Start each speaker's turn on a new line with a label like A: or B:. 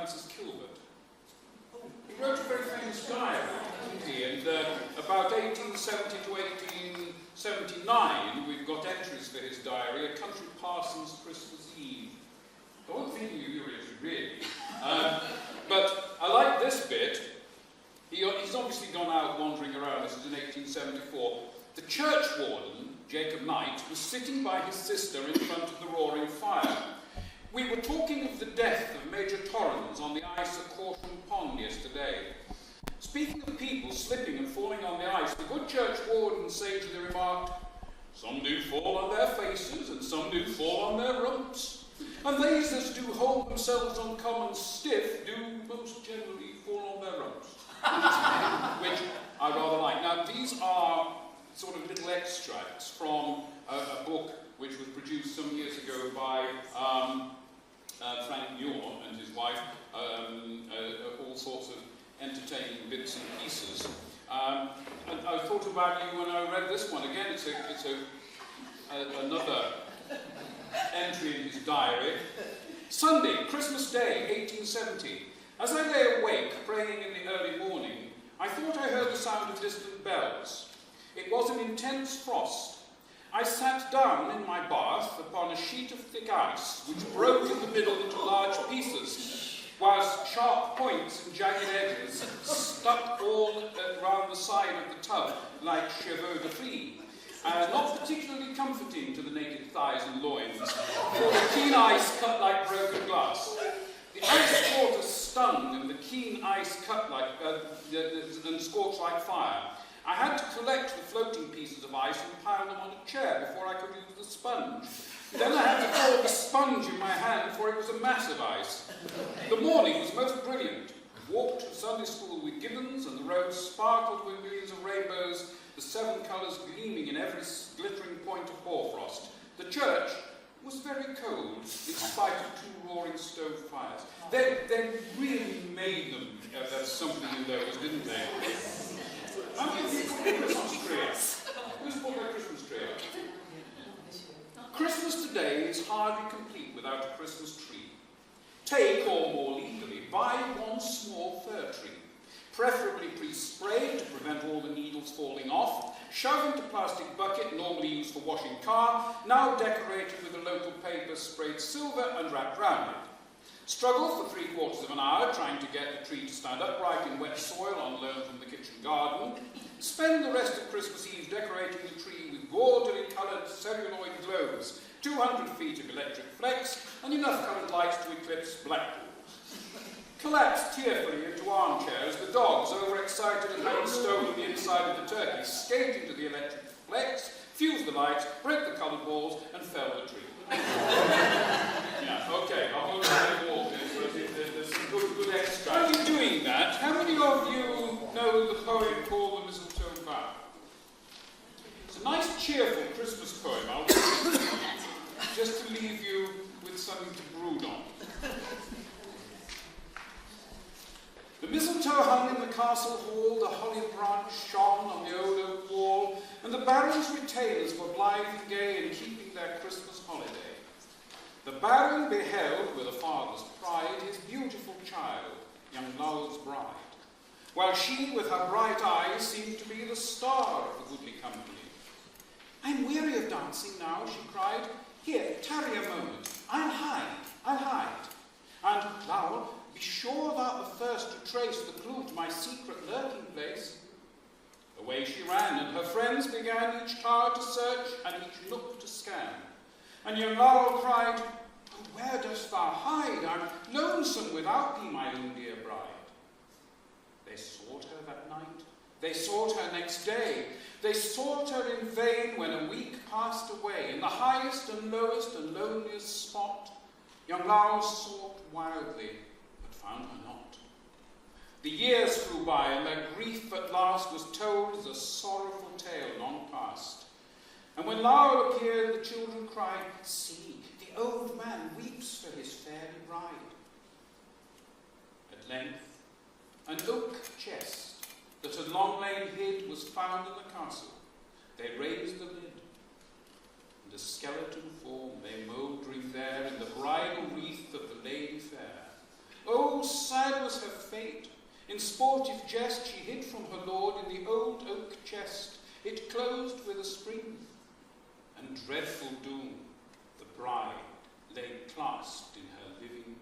A: Francis Kilbert. He wrote a very famous diary, didn't he? And about 1870 to 1879, we've got entries for his diary, A Country Parson's Christmas Eve. I won't think you really. But I like this bit. He's obviously gone out wandering around. This is in 1874. The church warden, Jacob Knight, was sitting by his sister in front of the roaring fire. We were talking of the death of Major Torrens on the ice at Corsham Pond yesterday. Speaking of people slipping and falling on the ice, the good church warden sagely remarked, "Some do fall on their faces, and some do fall on their rumps. And these that do hold themselves uncommon stiff do most generally fall on their rumps." Which I rather like. Now, these are sort of little extracts from a book which was produced some years ago by Frank Muir and his wife, all sorts of entertaining bits and pieces. And I thought about you when I read this one. Again, it's another entry in his diary. Sunday, Christmas Day, 1870. As I lay awake, praying in the early morning, I thought I heard the sound of distant bells. It was an intense frost. I sat down in my bath upon a sheet of thick ice, which broke in the middle into large pieces, whilst sharp points and jagged edges stuck all round the side of the tub like chevaux de frise. Not particularly comforting to the naked thighs and loins, for the keen ice cut like broken glass. The ice water stung, and the keen ice cut like and scorched like fire. I had to collect the floating pieces of ice and pile them on a chair before I could use the sponge. Then I had to hold the sponge in my hand, for it was a mass of ice. The morning was most brilliant. I walked to Sunday school with Gibbons, and the roads sparkled with millions of rainbows, the 7 colours gleaming in every glittering point of hoarfrost. The church was very cold, in spite of 2 roaring stove fires. They really made them have something in those, didn't they? How many people put a Christmas tree up? Who's put their Christmas tree up? Christmas today is hardly complete without a Christmas tree. Take, or more legally, buy one small fir tree, preferably pre-sprayed to prevent all the needles falling off, shove into plastic bucket normally used for washing car, now decorated with a local paper sprayed silver and wrapped round it. Struggle for 3/4 of an hour trying to get the tree to stand upright in wet soil on loan from the kitchen garden. Spend the rest of Christmas Eve decorating the tree with gaudily coloured celluloid globes, 200 feet of electric flex, and enough coloured lights to eclipse Blackpool. Collapse tearfully into armchairs, the dogs, overexcited and having stolen the inside of the turkey, skate into the electric flex, fuse the lights, break the coloured balls, and fell the tree. Yeah, okay, I'll go to the wall here, there's some good extra. While you're doing that, how many of you know the poem called The Mistletoe Bough? It's a nice, cheerful Christmas poem, I'll just to leave you with something to brood on. The mistletoe hung in the castle hall, the holly branch shone on the old oak wall, and the baron's retainers were blithe and gay in keeping their Christmas holiday. The baron beheld, with a father's pride, his beautiful child, young Lowell's bride, while she, with her bright eyes, seemed to be the star of the goodly company. "I'm weary of dancing now," she cried. "Here, tarry a moment. I'll hide. And, Lowell, be sure thou the first to trace the clue to my secret lurking place." Away she ran, and her friends began each tower to search and each nook to scan. And young Lowell cried, "Oh, where dost thou hide? I'm lonesome without thee, my own dear bride." They sought her that night. They sought her next day. They sought her in vain when a week passed away. In the highest and lowest and loneliest spot, young Lowell sought wildly, but found her not. The years flew by, and their grief at last was told as a sorrowful tale long past. And when Lowell appeared, the children cried, "See, the old man weeps for his fairy bride." At length, an oak chest that had long lain hid was found in the castle. They raised the lid, and a skeleton form lay mouldering there in the bridal wreath of the lady fair. Oh, Most sad was her fate. In sportive jest she hid from her lord in the old oak chest. It closed with a spring. And dreadful doom, the bride lay clasped in her living